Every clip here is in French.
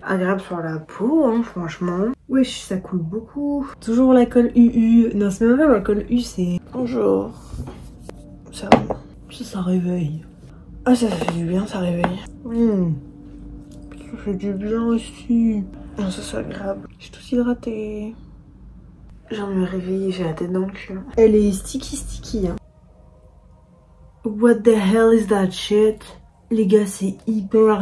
Agréable sur la peau, hein, franchement. Wesh, ça coule beaucoup. Toujours la colle UU. Non, c'est même pas la colle U, c'est... Bonjour. Ça réveille. Ah, ça fait du bien, ça réveille. Ça fait du bien aussi. Non, ça c'est agréable. Je suis tout hydratée. Je viens de me réveiller, j'ai la tête dans le cul. Elle est sticky, hein. What the hell is that shit? Les gars, c'est hyper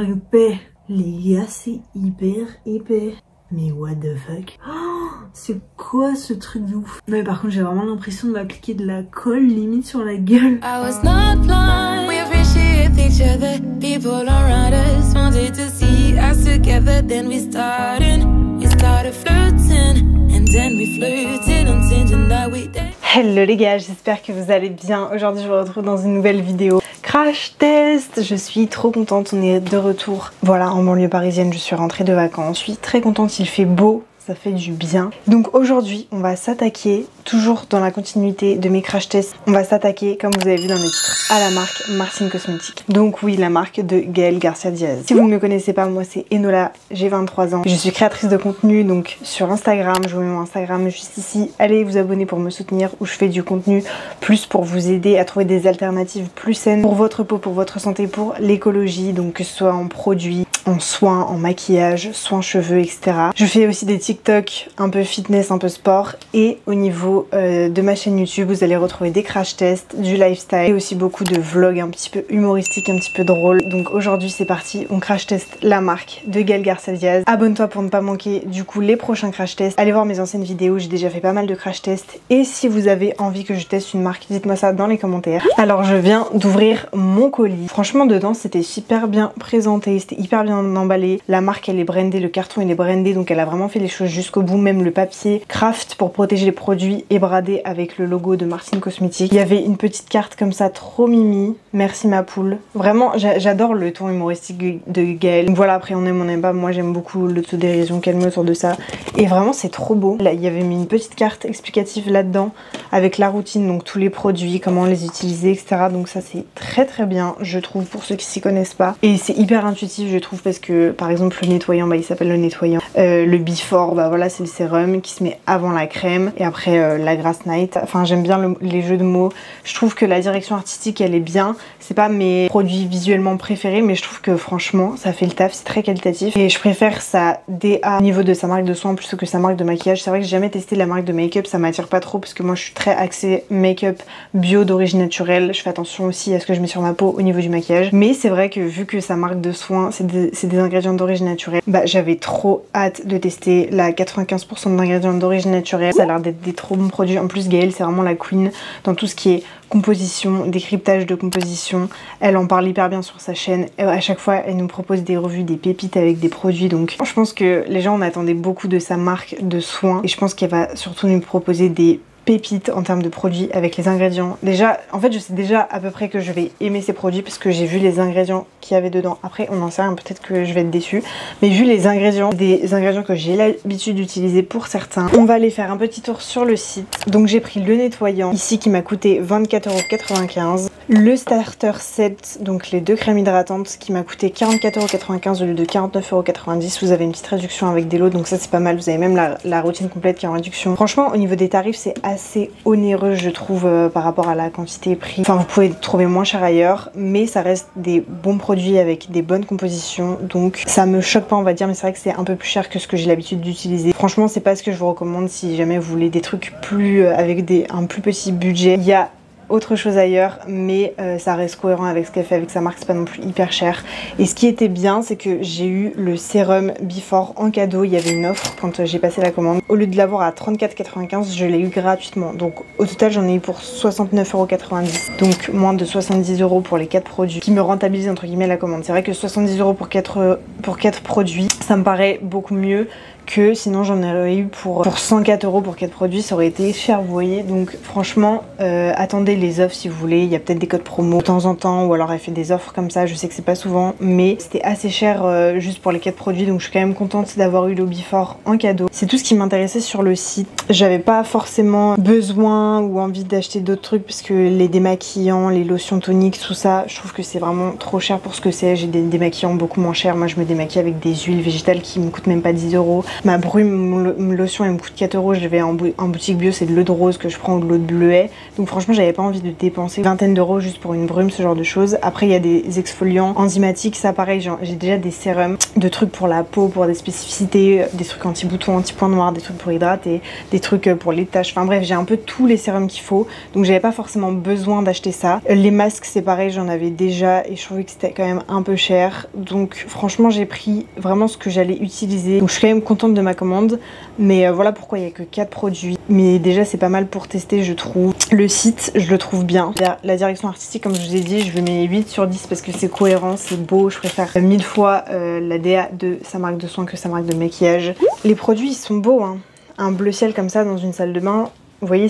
épais. Mais what the fuck? Oh, c'est quoi ce truc de ouf? Non mais par contre j'ai vraiment l'impression de m'appliquer de la colle limite sur la gueule. I was not blind. We appreciate each other. People around us wanted to see us together. Then we started flirting. And then we flirted on Tinder. Now we did. Hello les gars, j'espère que vous allez bien. Aujourd'hui je vous retrouve dans une nouvelle vidéo crash test. Je suis trop contente, on est de retour. Voilà, en banlieue parisienne, je suis rentrée de vacances. Je suis très contente, il fait beau. Ça fait du bien. Donc aujourd'hui, on va s'attaquer, toujours dans la continuité de mes crash tests, on va s'attaquer, comme vous avez vu dans le titre, à la marque Martine Cosmetics. Donc oui, la marque de Gaëlle Garcia Diaz. Si vous ne me connaissez pas, moi c'est Enola, j'ai 23 ans. Je suis créatrice de contenu, donc sur Instagram, je vous mets mon Instagram juste ici. Allez vous abonner pour me soutenir, où je fais du contenu plus pour vous aider à trouver des alternatives plus saines pour votre peau, pour votre santé, pour l'écologie, donc que ce soit en produits, en soins, en maquillage, soins cheveux, etc. Je fais aussi des TikTok un peu fitness, un peu sport, et au niveau de ma chaîne YouTube vous allez retrouver des crash tests, du lifestyle et aussi beaucoup de vlogs un petit peu humoristiques, un petit peu drôles. Donc aujourd'hui c'est parti, on crash test la marque de Gaëlle Garcia Diaz. Abonne-toi pour ne pas manquer du coup les prochains crash tests. Allez voir mes anciennes vidéos, j'ai déjà fait pas mal de crash tests, et si vous avez envie que je teste une marque, dites-moi ça dans les commentaires. Alors je viens d'ouvrir mon colis. Franchement dedans c'était super bien présenté, c'était hyper bien emballé. La marque elle est brandée, le carton il est brandé, donc elle a vraiment fait les choses jusqu'au bout. Même le papier craft pour protéger les produits est bradé avec le logo de Martine Cosmetics. Il y avait une petite carte comme ça, trop mimi. Merci ma poule. Vraiment j'adore le ton humoristique de Gaëlle. Donc voilà, après on aime pas, moi j'aime beaucoup l'autodérision qu'elle met autour de ça. Et vraiment c'est trop beau. Là il y avait mis une petite carte explicative là-dedans avec la routine, donc tous les produits, comment les utiliser, etc. Donc ça c'est très bien je trouve pour ceux qui s'y connaissent pas. Et c'est hyper intuitif je trouve, parce que par exemple le nettoyant, bah il s'appelle le nettoyant. Le before, bah voilà c'est le sérum qui se met avant la crème, et après la grass night. Enfin j'aime bien les jeux de mots. Je trouve que la direction artistique elle est bien. C'est pas mes produits visuellement préférés, mais je trouve que franchement ça fait le taf, c'est très qualitatif. Et je préfère sa DA au niveau de sa marque de soins plutôt que sa marque de maquillage. C'est vrai que j'ai jamais testé la marque de make-up, ça m'attire pas trop parce que moi je suis très axée make-up bio d'origine naturelle. Je fais attention aussi à ce que je mets sur ma peau au niveau du maquillage. Mais c'est vrai que vu que sa marque de soins c'est des ingrédients d'origine naturelle, bah j'avais trop hâte de tester la 95% d'ingrédients d'origine naturelle. Ça a l'air d'être des trop bons produits. En plus Gaëlle c'est vraiment la queen dans tout ce qui est composition, décryptage de composition. Elle en parle hyper bien sur sa chaîne. Et à chaque fois elle nous propose des revues, des pépites avec des produits. Donc je pense que les gens en attendaient beaucoup de sa marque de soins, et je pense qu'elle va surtout nous proposer des pépites en termes de produits avec les ingrédients. Déjà, en fait je sais déjà à peu près que je vais aimer ces produits parce que j'ai vu les ingrédients qu'il y avait dedans. Après on en sait rien, peut-être que je vais être déçue, mais vu les ingrédients, des ingrédients que j'ai l'habitude d'utiliser pour certains, on va aller faire un petit tour sur le site. Donc j'ai pris le nettoyant ici qui m'a coûté 24,95 €, le starter set, donc les deux crèmes hydratantes qui m'a coûté 44,95 € au lieu de 49,90 €. Vous avez une petite réduction avec des lots, donc ça c'est pas mal. Vous avez même la routine complète qui est en réduction. Franchement au niveau des tarifs c'est assez onéreux je trouve par rapport à la quantité prix. Enfin vous pouvez trouver moins cher ailleurs, mais ça reste des bons produits avec des bonnes compositions, donc ça me choque pas on va dire, mais c'est vrai que c'est un peu plus cher que ce que j'ai l'habitude d'utiliser. Franchement c'est pas ce que je vous recommande si jamais vous voulez des trucs plus avec un plus petit budget. Il y a autre chose ailleurs, mais ça reste cohérent avec ce qu'elle fait avec sa marque, c'est pas non plus hyper cher. Et ce qui était bien c'est que j'ai eu le sérum Before en cadeau. Il y avait une offre quand j'ai passé la commande, au lieu de l'avoir à 34,95 € je l'ai eu gratuitement, donc au total j'en ai eu pour 69,90 €, donc moins de 70 € pour les 4 produits, qui me rentabilisent entre guillemets la commande. C'est vrai que 70 € pour 4 produits ça me paraît beaucoup mieux que sinon j'en aurais eu pour 104 € pour 4 produits, ça aurait été cher, vous voyez. Donc franchement, attendez les offres si vous voulez, il y a peut-être des codes promo de temps en temps, ou alors elle fait des offres comme ça, je sais que c'est pas souvent, mais c'était assez cher juste pour les 4 produits, donc je suis quand même contente d'avoir eu le Before en cadeau. C'est tout ce qui m'intéressait sur le site. J'avais pas forcément besoin ou envie d'acheter d'autres trucs parce que les démaquillants, les lotions toniques, tout ça, je trouve que c'est vraiment trop cher pour ce que c'est. J'ai des démaquillants beaucoup moins chers. Moi je me démaquille avec des huiles végétales qui me coûtent même pas 10 €. Ma brume lotion elle me coûte 4 €. Je vais en boutique bio, c'est de l'eau de rose que je prends ou de l'eau de bleuet. Donc franchement j'avais pas envie de dépenser une vingtaine d'euros juste pour une brume, ce genre de choses. Après il y a des exfoliants enzymatiques, ça pareil, j'ai déjà des sérums, de trucs pour la peau, pour des spécificités, des trucs anti-boutons, anti-points noirs, des trucs pour hydrater, des trucs pour les taches. Enfin bref, j'ai un peu tous les sérums qu'il faut. Donc j'avais pas forcément besoin d'acheter ça. Les masques c'est pareil, j'en avais déjà et je trouvais que c'était quand même un peu cher. Donc franchement j'ai pris vraiment ce que j'allais utiliser. Donc je suis quand même contente de ma commande. Mais voilà pourquoi il n'y a que 4 produits. Mais déjà c'est pas mal pour tester je trouve. Le site je le trouve bien. La direction artistique comme je vous ai dit, je vais mettre 8 sur 10 parce que c'est cohérent, c'est beau. Je préfère 1000 fois la DA de sa marque de soins que sa marque de maquillage. Les produits ils sont beaux hein. Un bleu ciel comme ça dans une salle de bain, vous voyez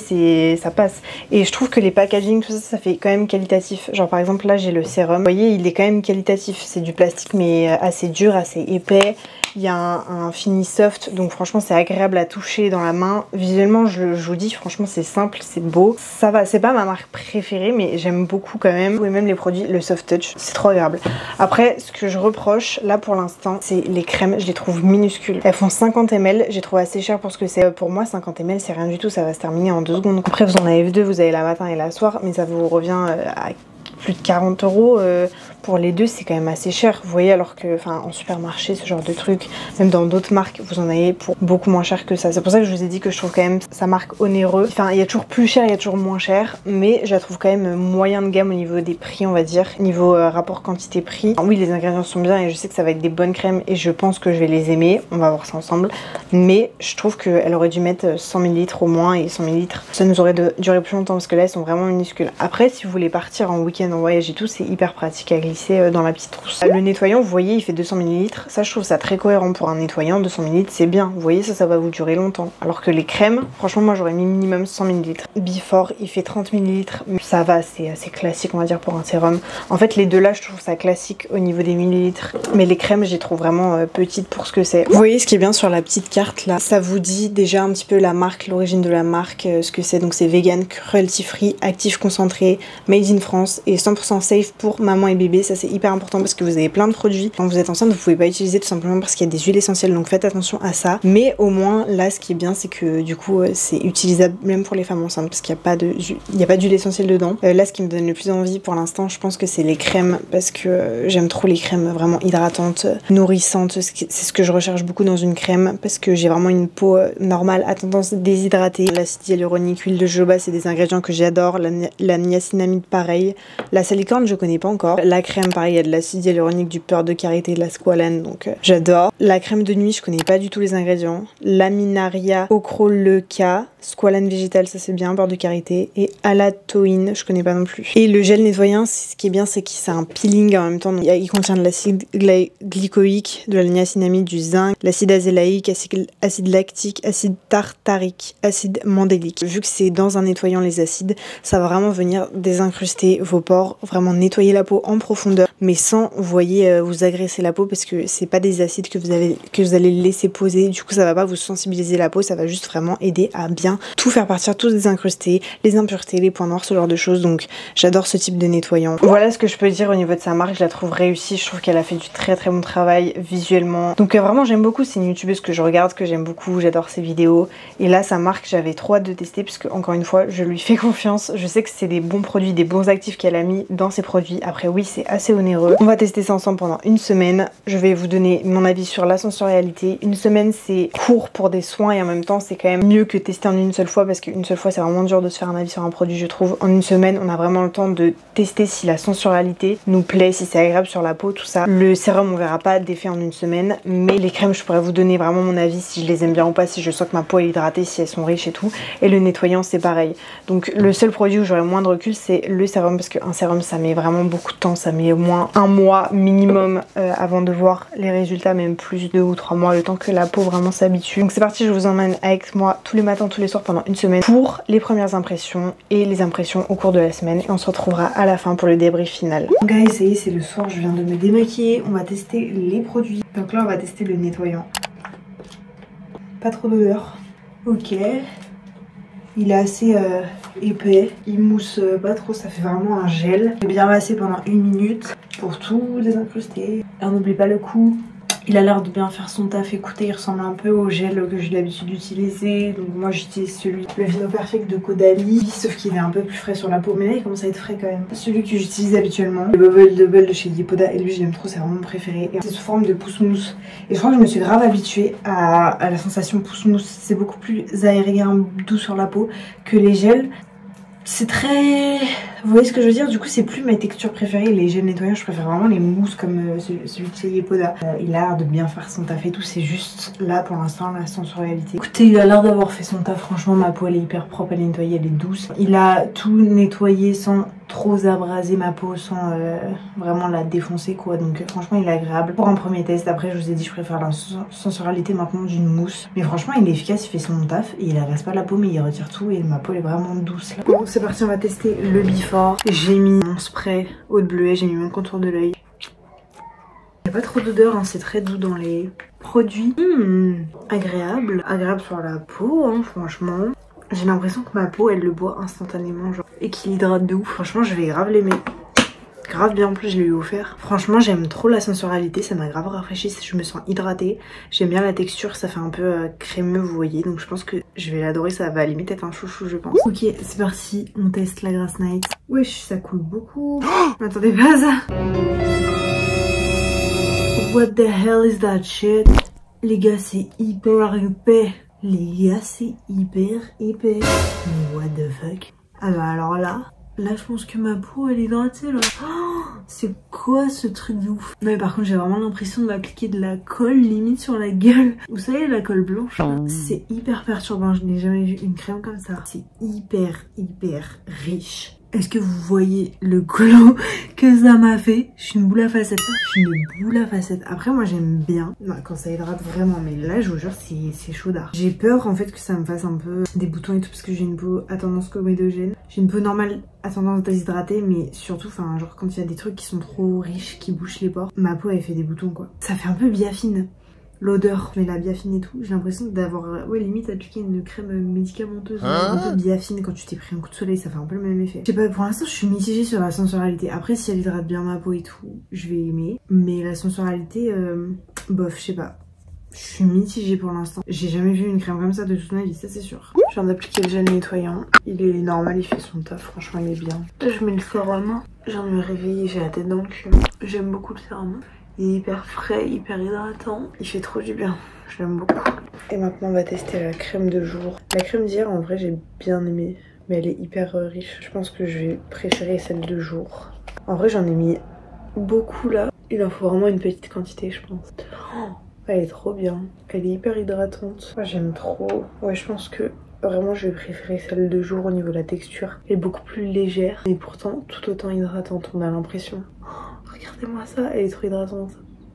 ça passe. Et je trouve que les packaging tout ça, ça fait quand même qualitatif. Genre par exemple là j'ai le sérum, vous voyez il est quand même qualitatif. C'est du plastique mais assez dur, assez épais. Il y a un fini soft, donc franchement c'est agréable à toucher dans la main. Visuellement je vous dis franchement c'est simple, c'est beau. Ça va, c'est pas ma marque préférée mais j'aime beaucoup quand même. Et même les produits, le soft touch, c'est trop agréable. Après ce que je reproche là pour l'instant c'est les crèmes, je les trouve minuscules. Elles font 50 ml, j'ai trouvé assez cher pour ce que c'est. Pour moi 50 ml c'est rien du tout, ça va se terminer en 2 secondes. Après vous en avez 2, vous avez la matin et la soir, mais ça vous revient à plus de 40 € pour les deux, c'est quand même assez cher, vous voyez, alors que enfin en supermarché ce genre de truc, même dans d'autres marques vous en avez pour beaucoup moins cher que ça. C'est pour ça que je vous ai dit que je trouve quand même sa marque onéreux. Enfin il y a toujours plus cher, il y a toujours moins cher, mais je la trouve quand même moyen de gamme au niveau des prix on va dire, niveau rapport quantité prix. Oui les ingrédients sont bien et je sais que ça va être des bonnes crèmes et je pense que je vais les aimer, on va voir ça ensemble, mais je trouve qu'elle aurait dû mettre 100 ml au moins, et 100 ml ça nous aurait duré plus longtemps parce que là elles sont vraiment minuscules. Après si vous voulez partir en week-end en voyage et tout, c'est hyper pratique à glisser dans la petite trousse. Le nettoyant vous voyez il fait 200 ml, ça je trouve ça très cohérent pour un nettoyant. 200 ml c'est bien, vous voyez ça va vous durer longtemps, alors que les crèmes franchement moi j'aurais mis minimum 100 ml. Before il fait 30 ml, ça va, c'est assez classique on va dire pour un sérum. En fait les deux là je trouve ça classique au niveau des millilitres, mais les crèmes je les trouve vraiment petites pour ce que c'est. Vous voyez ce qui est bien sur la petite carte là, ça vous dit déjà un petit peu la marque, l'origine de la marque, ce que c'est. Donc c'est vegan, cruelty free, actif concentré, made in France et 100% safe pour maman et bébé. Ça c'est hyper important parce que vous avez plein de produits quand vous êtes enceinte vous pouvez pas utiliser tout simplement parce qu'il y a des huiles essentielles, donc faites attention à ça. Mais au moins là ce qui est bien c'est que du coup c'est utilisable même pour les femmes enceintes parce qu'il n'y a pas d'huile essentielle dedans. Là ce qui me donne le plus envie pour l'instant je pense que c'est les crèmes, parce que j'aime trop les crèmes vraiment hydratantes, nourrissantes. C'est ce que je recherche beaucoup dans une crème parce que j'ai vraiment une peau normale à tendance déshydratée. L'acide hyaluronique, l'huile de jojoba c'est des ingrédients que j'adore, la niacinamide pareil, la salicorne je connais pas encore. La crème pareil il y a de l'acide hyaluronique, du beurre de karité, de la squalane, donc j'adore. La crème de nuit je connais pas du tout les ingrédients. Laminaria ochroleuca, squalane végétale ça c'est bien, beurre de karité, et alatoïne je connais pas non plus. Et le gel nettoyant ce qui est bien c'est qu'il c'est un peeling en même temps, donc il contient de l'acide glycoïque, de la niacinamide, du zinc, l'acide azélaïque, acide lactique, acide tartarique, acide mandélique. Vu que c'est dans un nettoyant les acides, ça va vraiment venir désincruster vos pores, vraiment nettoyer la peau en profondeur, mais sans, vous voyez, vous agresser la peau, parce que c'est pas des acides que vous allez laisser poser, du coup ça va pas vous sensibiliser la peau, ça va juste vraiment aider à bien tout faire partir, tout désincruster, les impuretés, les points noirs, ce genre de choses. Donc j'adore ce type de nettoyant. Voilà ce que je peux dire au niveau de sa marque, je la trouve réussie, je trouve qu'elle a fait du très très bon travail visuellement. Donc vraiment j'aime beaucoup, c'est une youtubeuse que je regarde, que j'aime beaucoup, j'adore ses vidéos, et là sa marque j'avais trop hâte de tester puisque encore une fois je lui fais confiance, je sais que c'est des bons produits, des bons actifs qu'elle a mis dans ses produits. Après oui c'est assez onéreux. On va tester ça ensemble pendant une semaine, je vais vous donner mon avis sur la sensorialité. Une semaine c'est court pour des soins et en même temps c'est quand même mieux que tester en une seule fois parce qu'une seule fois c'est vraiment dur de se faire un avis sur un produit, je trouve. En une semaine on a vraiment le temps de tester si la sensorialité nous plaît, si c'est agréable sur la peau, tout ça. Le sérum on verra pas d'effet en une semaine, mais les crèmes je pourrais vous donner vraiment mon avis si je les aime bien ou pas, si je sens que ma peau est hydratée, si elles sont riches et tout. Et le nettoyant c'est pareil. Donc le seul produit où j'aurais moins de recul c'est le sérum, parce qu'un sérum ça met vraiment beaucoup de temps, ça met au moins un mois minimum avant de voir les résultats, même plus 2 ou 3 mois, le temps que la peau vraiment s'habitue. Donc c'est parti, je vous emmène avec moi tous les matins, tous les soirs pendant une semaine pour les premières impressions et les impressions au cours de la semaine, et on se retrouvera à la fin pour le débrief final. Guys, ça y est, c'est le soir, je viens de me démaquiller, on va tester les produits. Donc là on va tester le nettoyant. Pas trop d'odeur. Ok. Il est assez épais, il mousse pas trop, ça fait vraiment un gel. Je vais bien masser pendant 1 minute pour tout désincruster. Et on n'oublie pas le coup. Il a l'air de bien faire son taf. Écoutez, il ressemble un peu au gel que j'ai l'habitude d'utiliser. Donc moi j'utilise celui, le Vino Perfect de Caudalie, sauf qu'il est un peu plus frais sur la peau. Mais là il commence à être frais quand même. Celui que j'utilise habituellement, le Bubble Double de chez Yepoda, et lui j'aime trop, c'est vraiment mon préféré. C'est sous forme de pousse-mousse. Et je crois que je me suis grave habituée à la sensation pousse-mousse. C'est beaucoup plus aérien, doux sur la peau que les gels. C'est très... Vous voyez ce que je veux dire? Du coup c'est plus mes textures préférées. Les gels nettoyants je préfère vraiment les mousses comme celui de chez Yepoda. Il a l'air de bien faire son taf et tout. C'est juste là pour l'instant la sensorialité. Écoutez, il a l'air d'avoir fait son taf. Franchement ma peau elle est hyper propre, elle est nettoyée, elle est douce. Il a tout nettoyé sans trop abraser ma peau, sans vraiment la défoncer quoi. Donc franchement il est agréable. Pour un premier test, après je vous ai dit je préfère la sensorialité maintenant d'une mousse. Mais franchement il est efficace, il fait son taf. Et il agresse pas la peau mais il retire tout et ma peau elle est vraiment douce là. Bon c'est parti, on va tester le Before. J'ai mis mon spray eau de bleuet, j'ai mis mon contour de l'œil. Il n'y a pas trop d'odeur, hein, c'est très doux dans les produits. Agréable sur la peau, hein, franchement. J'ai l'impression que ma peau elle le boit instantanément, genre, et qu'il hydrate de ouf. Franchement je vais grave l'aimer. Grave bien, en plus je l'ai eu offert. Franchement j'aime trop la sensorialité, ça m'a grave rafraîchi, je me sens hydratée. J'aime bien la texture, ça fait un peu crémeux vous voyez. Donc je pense que je vais l'adorer, ça va limite être un chouchou je pense. Ok c'est parti, on teste la Grass Night. Wesh ça coule beaucoup. M'attendez pas à ça. What the hell is that shit? Les gars c'est hyper épais. Les gars c'est hyper épais. Mais what the fuck? Ah bah alors là je pense que ma peau elle est hydratée là. Oh, c'est quoi ce truc de ouf? Non mais par contre j'ai vraiment l'impression de m'appliquer de la colle limite sur la gueule. Vous savez la colle blanche, c'est hyper perturbant, je n'ai jamais vu une crème comme ça. C'est hyper riche. Est-ce que vous voyez le glow que ça m'a fait? Je suis une boule à facettes là. Je suis une boule à facettes. Après moi j'aime bien quand ça hydrate vraiment, mais là je vous jure c'est chaudard. J'ai peur en fait que ça me fasse un peu des boutons et tout parce que j'ai une peau à tendance comédogène. J'ai une peau normale à tendance déshydrater, mais surtout enfin genre quand il y a des trucs qui sont trop riches, qui bouchent les pores, ma peau elle fait des boutons quoi. Ça fait un peu biafine. L'odeur, mais la biafine et tout, j'ai l'impression d'avoir limite appliqué une crème médicamenteuse un peu biafine quand tu t'es pris un coup de soleil, ça fait un peu le même effet. Je sais pas, pour l'instant je suis mitigée sur la sensorialité. Après si elle hydrate bien ma peau et tout, je vais aimer. Mais la sensorialité, bof, je sais pas. Je suis mitigée pour l'instant. J'ai jamais vu une crème comme ça de toute ma vie, ça c'est sûr. Je viens d'appliquer le gel nettoyant. Il est normal, il fait son taf, franchement il est bien. Là je mets le sérum. Je viens de me réveiller, j'ai la tête dans le cul. J'aime beaucoup le sérum. Il est hyper frais, hyper hydratant. Il fait trop du bien. Je l'aime beaucoup. Et maintenant on va tester la crème de jour. La crème d'hier en vrai j'ai bien aimé. Mais elle est hyper riche. Je pense que je vais préférer celle de jour. En vrai j'en ai mis beaucoup là. Il en faut vraiment une petite quantité je pense. Oh, elle est trop bien. Elle est hyper hydratante. Moi j'aime trop. Ouais je pense que vraiment je vais préférer celle de jour au niveau de la texture. Elle est beaucoup plus légère. Mais pourtant tout autant hydratante on a l'impression. Regardez-moi ça, elle est trop hydratante.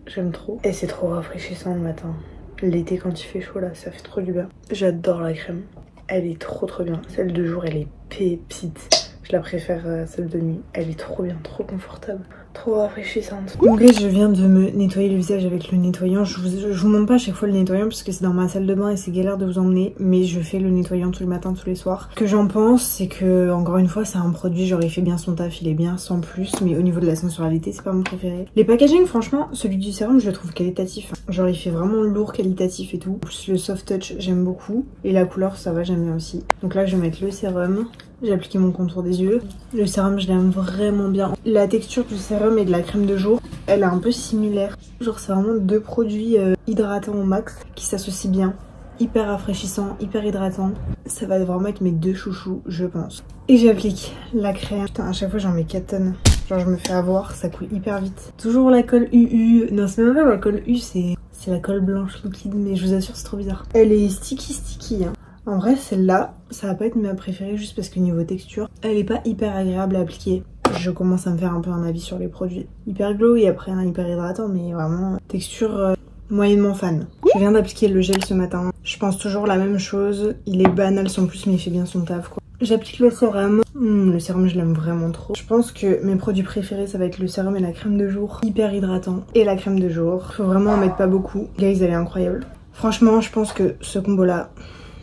J'aime trop. Et c'est trop rafraîchissant le matin. L'été quand il fait chaud là, ça fait trop du bien. J'adore la crème. Elle est trop bien. Celle de jour, elle est pépite. Je la préfère celle de nuit. Elle est trop bien, trop confortable. Trop rafraîchissante. Donc là je viens de me nettoyer le visage avec le nettoyant. Je vous montre pas à chaque fois le nettoyant parce que c'est dans ma salle de bain et c'est galère de vous emmener. Mais je fais le nettoyant tous les matins, tous les soirs. Ce que j'en pense c'est que encore une fois c'est un produit, genre il fait bien son taf, il est bien sans plus. Mais au niveau de la sensorialité c'est pas mon préféré. Les packaging franchement, celui du sérum je le trouve qualitatif. Genre il fait vraiment lourd, qualitatif et tout. Plus le soft touch j'aime beaucoup. Et la couleur ça va, j'aime bien aussi. Donc là je vais mettre le sérum. J'ai appliqué mon contour des yeux. Le sérum je l'aime vraiment bien. La texture du sérum et de la crème de jour, elle est un peu similaire. Genre c'est vraiment deux produits hydratants au max qui s'associent bien. hyper rafraîchissant, hyper hydratant. Ça va vraiment être mes deux chouchous, je pense. Et j'applique la crème. Putain, à chaque fois j'en mets 4 tonnes. Genre je me fais avoir, ça coule hyper vite. Toujours la colle UU. Non, c'est même pas la colle U, c'est la colle blanche liquide, mais je vous assure c'est trop bizarre. Elle est sticky hein. En vrai celle-là, ça va pas être ma préférée juste parce que niveau texture, elle est pas hyper agréable à appliquer. Je commence à me faire un peu un avis sur les produits. Hyper glow et après un hyper hydratant, mais vraiment texture moyennement fan. Je viens d'appliquer le gel ce matin. Je pense toujours la même chose. Il est banal sans plus mais il fait bien son taf quoi. J'applique le sérum. Le sérum je l'aime vraiment trop. Je pense que mes produits préférés ça va être le sérum et la crème de jour. Hyper hydratant. Et la crème de jour. Faut vraiment en mettre pas beaucoup. Guys, elle est incroyable. Franchement je pense que ce combo là,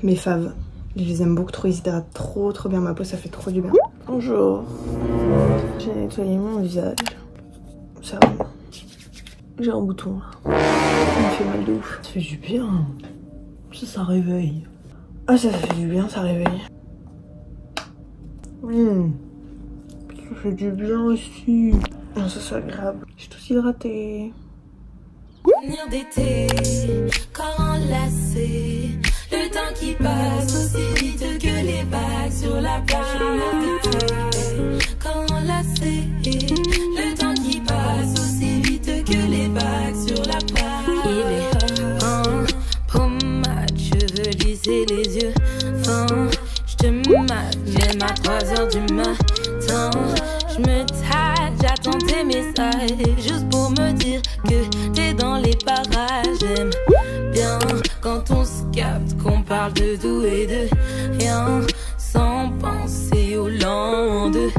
mes faves, je les aime beaucoup trop. Ils hydratent trop bien ma peau, ça fait trop du bien. Bonjour. J'ai nettoyé mon visage. Ça va. J'ai un bouton là. Il me fait mal de ouf. Ça fait du bien. Ça réveille. Ah ça fait du bien, ça réveille. Ça fait du bien aussi. Oh, ça c'est agréable. Je suis tous hydratée. Venir d'été, corps enlacé, le temps qui passe aussi vite que les vagues sur la plage. Corps enlacé, le temps qui passe aussi vite que les vagues sur la plage. Il est en pommade, cheveux lisser les yeux fins. Je te mate, même à 3h du matin. Je me tâte, j'attends tes messages juste pour me dire que t'es dans les parages. J'aime bien quand on se capte, qu'on parle de tout et de rien, sans penser au lendemain.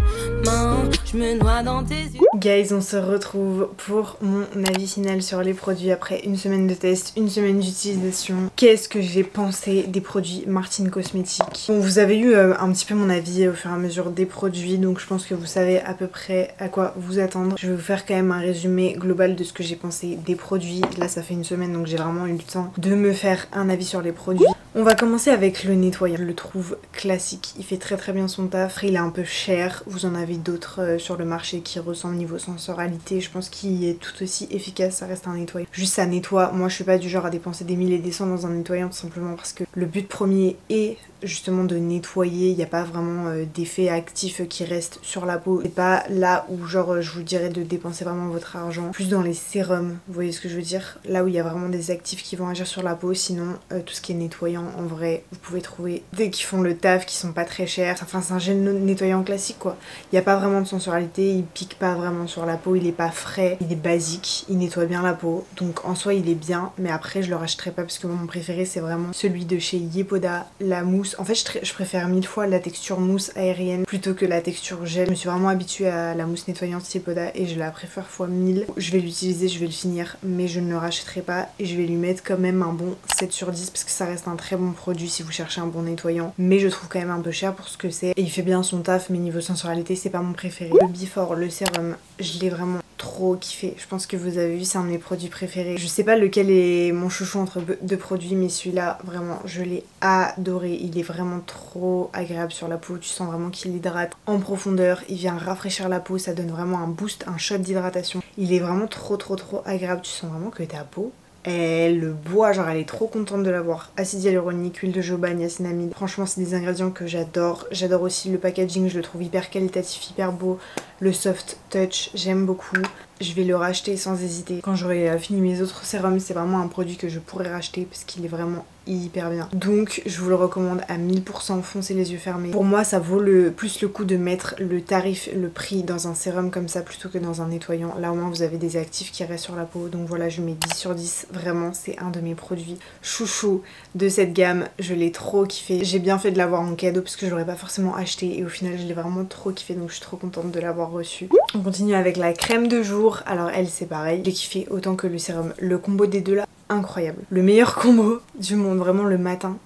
Je me noie dans tes yeux. Guys, on se retrouve pour mon avis final sur les produits après une semaine de test, une semaine d'utilisation. Qu'est-ce que j'ai pensé des produits Martine Cosmetics? Bon, vous avez eu un petit peu mon avis au fur et à mesure des produits, donc je pense que vous savez à peu près à quoi vous attendre. Je vais vous faire quand même un résumé global de ce que j'ai pensé des produits. Là, ça fait une semaine, donc j'ai vraiment eu le temps de me faire un avis sur les produits. On va commencer avec le nettoyant. Je le trouve classique, il fait très bien son taf. Après, il est un peu cher, vous en avez d'autres sur le marché qui ressemblent niveau sensorialité. Je pense qu'il est tout aussi efficace, ça reste un nettoyant. Juste ça nettoie, moi je suis pas du genre à dépenser des 1000 et des cents dans un nettoyant, tout simplement parce que le but premier est justement de nettoyer. Il n'y a pas vraiment d'effet actif qui reste sur la peau. C'est pas là où genre je vous dirais de dépenser vraiment votre argent, plus dans les sérums, vous voyez ce que je veux dire, là où il y a vraiment des actifs qui vont agir sur la peau. Sinon tout ce qui est nettoyant en vrai vous pouvez trouver des qui font le taf, qui sont pas très chers. Enfin c'est un gel nettoyant classique quoi. Il n'y a pas vraiment de sensualité, il pique pas vraiment sur la peau, il est pas frais, il est basique, il nettoie bien la peau, donc en soi il est bien. Mais après je le rachèterai pas parce que mon préféré c'est vraiment celui de chez Yepoda, la mousse. En fait je préfère 1000 fois la texture mousse aérienne plutôt que la texture gel. Je me suis vraiment habituée à la mousse nettoyante Yepoda et je la préfère fois 1000. Je vais l'utiliser, je vais le finir, mais je ne le rachèterai pas et je vais lui mettre quand même un bon 7 sur 10 parce que ça reste un très bon produit si vous cherchez un bon nettoyant. Mais je trouve quand même un peu cher pour ce que c'est et il fait bien son taf, mais niveau sensorialité c'est pas mon préféré. Le Before, le sérum, je l'ai vraiment trop kiffé. Je pense que vous avez vu, c'est un de mes produits préférés. Je sais pas lequel est mon chouchou entre deux produits, mais celui-là vraiment je l'ai adoré. Il est vraiment trop agréable sur la peau, tu sens vraiment qu'il hydrate en profondeur, il vient rafraîchir la peau, ça donne vraiment un boost, un shot d'hydratation. Il est vraiment trop agréable, tu sens vraiment que ta peau elle le boit, genre elle est trop contente de l'avoir. Acide hyaluronique, huile de jojoba, niacinamide. Franchement c'est des ingrédients que j'adore. J'adore aussi le packaging, je le trouve hyper qualitatif, hyper beau. Le soft touch, j'aime beaucoup. Je vais le racheter sans hésiter. Quand j'aurai fini mes autres sérums, c'est vraiment un produit que je pourrais racheter parce qu'il est vraiment hyper bien. Donc je vous le recommande à 1000%, foncez les yeux fermés. Pour moi ça vaut plus le coup de mettre le tarif, le prix dans un sérum comme ça plutôt que dans un nettoyant. Là au moins vous avez des actifs qui restent sur la peau. Donc voilà, je mets 10 sur 10. Vraiment c'est un de mes produits chouchou de cette gamme. Je l'ai trop kiffé. J'ai bien fait de l'avoir en cadeau parce que je l'aurais pas forcément acheté et au final je l'ai vraiment trop kiffé, donc je suis trop contente de l'avoir reçu. On continue avec la crème de jour. Alors elle c'est pareil, j'ai kiffé autant que le sérum. Le combo des deux là, incroyable. Le meilleur combo du monde, vraiment le matin.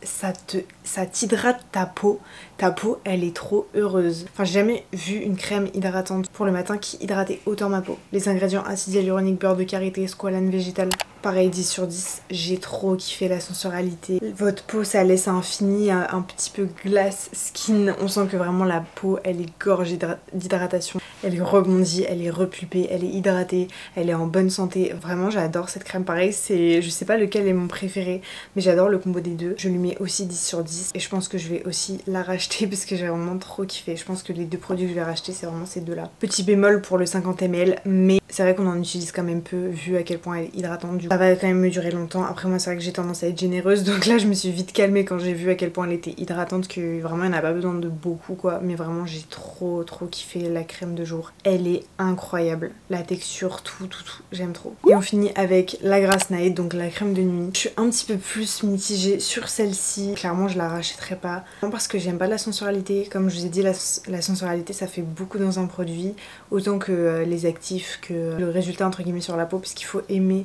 Ça t'hydrate ta peau. Ta peau elle est trop heureuse. Enfin j'ai jamais vu une crème hydratante pour le matin qui hydratait autant ma peau. Les ingrédients acide hyaluronique, beurre de karité, squalane végétale. Pareil 10 sur 10, j'ai trop kiffé la sensorialité. Votre peau ça laisse un fini, un petit peu glace skin. On sent que vraiment la peau elle est gorgée d'hydratation. Elle rebondit, elle est repulpée, elle est hydratée, elle est en bonne santé. Vraiment j'adore cette crème. Pareil, je sais pas lequel est mon préféré, mais j'adore le combo des deux. Je lui mets aussi 10 sur 10 et je pense que je vais aussi la racheter parce que j'ai vraiment trop kiffé. Je pense que les deux produits que je vais racheter c'est vraiment ces deux là. Petit bémol pour le 50 ml, mais c'est vrai qu'on en utilise quand même peu vu à quel point elle est hydratante. Ça va quand même me durer longtemps. Après moi c'est vrai que j'ai tendance à être généreuse, donc là je me suis vite calmée quand j'ai vu à quel point elle était hydratante, que vraiment elle n'a pas besoin de beaucoup quoi. Mais vraiment j'ai trop kiffé la crème de jour. Elle est incroyable. La texture, tout, j'aime trop. Et on finit avec la Grass Night, donc la crème de nuit. Je suis un petit peu plus mitigée sur celle-ci. Clairement je la rachèterai pas. Non, parce que j'aime pas la sensualité. Comme je vous ai dit, la sensualité ça fait beaucoup dans un produit. Autant que les actifs, que le résultat entre guillemets sur la peau, parce qu'il faut aimer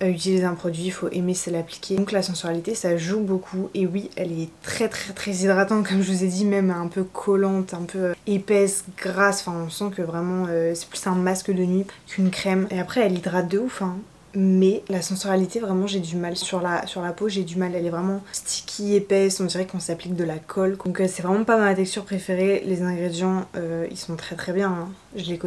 utiliser un produit, il faut aimer se l'appliquer. Donc la sensualité ça joue beaucoup, et oui elle est très hydratante comme je vous ai dit, même un peu collante, un peu épaisse, grasse, enfin on sent que vraiment c'est plus un masque de nuit qu'une crème. Et après elle hydrate de ouf hein. Mais la sensualité vraiment j'ai du mal sur la peau, j'ai du mal, elle est vraiment sticky, épaisse, on dirait qu'on s'applique de la colle. Donc c'est vraiment pas ma texture préférée. Les ingrédients ils sont très bien hein. Je les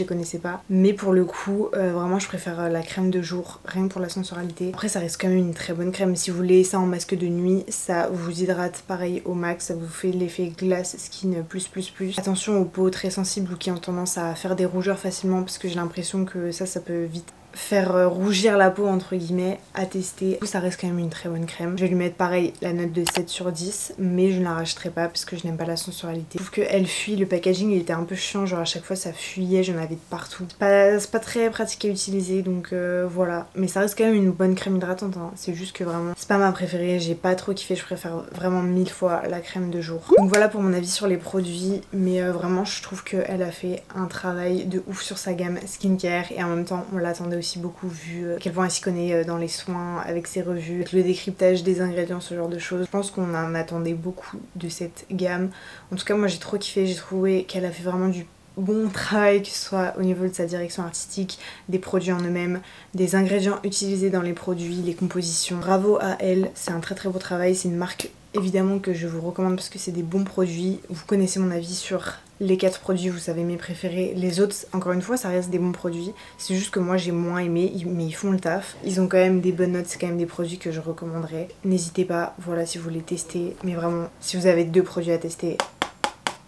connaissais pas, mais pour le coup vraiment je préfère la crème de jour rien que pour la sensualité. Après ça reste quand même une très bonne crème. Si vous voulez ça en masque de nuit, ça vous hydrate pareil au max, ça vous fait l'effet glace skin plus. Attention aux peaux très sensibles ou qui ont tendance à faire des rougeurs facilement, parce que j'ai l'impression que ça peut vite faire rougir la peau entre guillemets, à tester. Ça reste quand même une très bonne crème. Je vais lui mettre pareil la note de 7 sur 10, mais je ne la rachèterai pas parce que je n'aime pas la sensualité. Je trouve qu'elle fuit, le packaging il était un peu chiant, genre à chaque fois ça fuyait, j'en avais de partout. C'est pas très pratique à utiliser, donc voilà. Mais ça reste quand même une bonne crème hydratante hein. C'est juste que vraiment c'est pas ma préférée, j'ai pas trop kiffé, je préfère vraiment 1000 fois la crème de jour. Donc voilà pour mon avis sur les produits, mais vraiment je trouve qu'elle a fait un travail de ouf sur sa gamme skincare, et en même temps on l'attendait aussi beaucoup vu à quel point elle s'y connaît dans les soins, avec ses revues, avec le décryptage des ingrédients, ce genre de choses. Je pense qu'on en attendait beaucoup de cette gamme. En tout cas moi j'ai trop kiffé, j'ai trouvé qu'elle a fait vraiment du bon travail, que ce soit au niveau de sa direction artistique, des produits en eux-mêmes, des ingrédients utilisés dans les produits, les compositions. Bravo à elle, c'est un très beau travail. C'est une marque évidemment que je vous recommande parce que c'est des bons produits. Vous connaissez mon avis sur les 4 produits, vous savez mes préférés. Les autres, encore une fois, ça reste des bons produits. C'est juste que moi j'ai moins aimé, mais ils font le taf. Ils ont quand même des bonnes notes, c'est quand même des produits que je recommanderais. N'hésitez pas, voilà, si vous voulez tester. Mais vraiment, si vous avez 2 produits à tester,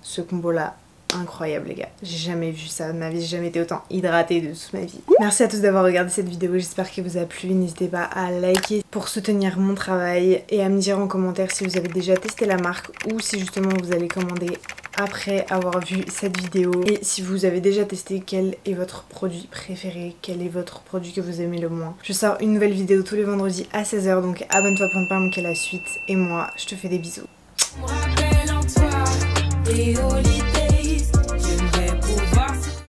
ce combo là, incroyable les gars, j'ai jamais vu ça de ma vie, j'ai jamais été autant hydratée de toute ma vie. Merci à tous d'avoir regardé cette vidéo, j'espère qu'elle vous a plu. N'hésitez pas à liker pour soutenir mon travail et à me dire en commentaire si vous avez déjà testé la marque ou si justement vous allez commander après avoir vu cette vidéo. Et si vous avez déjà testé, quel est votre produit préféré, quel est votre produit que vous aimez le moins. Je sors une nouvelle vidéo tous les vendredis à 16 h, donc abonne-toi pour ne pas manquer la suite, et moi je te fais des bisous.